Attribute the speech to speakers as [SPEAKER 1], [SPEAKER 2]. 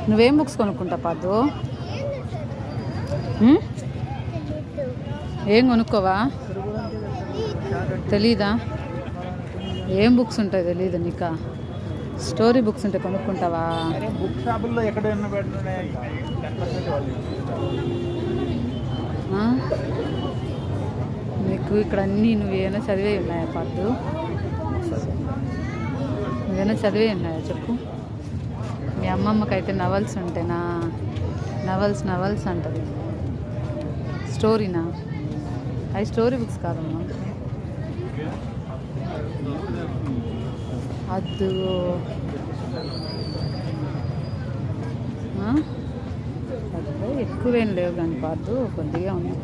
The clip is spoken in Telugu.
[SPEAKER 1] నువ్వేం బుక్స్ కొనుక్కుంటా పద్దు? ఏం కొనుక్కోవా? తెలీదా? ఏం బుక్స్ ఉంటాయి తెలీదు నీకా? స్టోరీ బుక్స్ ఉంటే కొనుక్కుంటావా?
[SPEAKER 2] బుక్ షాపుల్లో ఎక్కడ
[SPEAKER 1] నీకు ఇక్కడ అన్నీ నువ్వేమైనా చదివే ఉన్నాయా పద్దు? నువ్వేమైనా చదివే ఉన్నాయా చెప్పు? మీ అమ్మమ్మకైతే నవల్స్ ఉంటేనా? నవల్స్ అంటది. స్టోరీనా? అవి స్టోరీ బుక్స్ కాదమ్మా. అద్దు ఎక్కువేం లేవు కానీ పాదు కొద్దిగా ఉన్నాయి.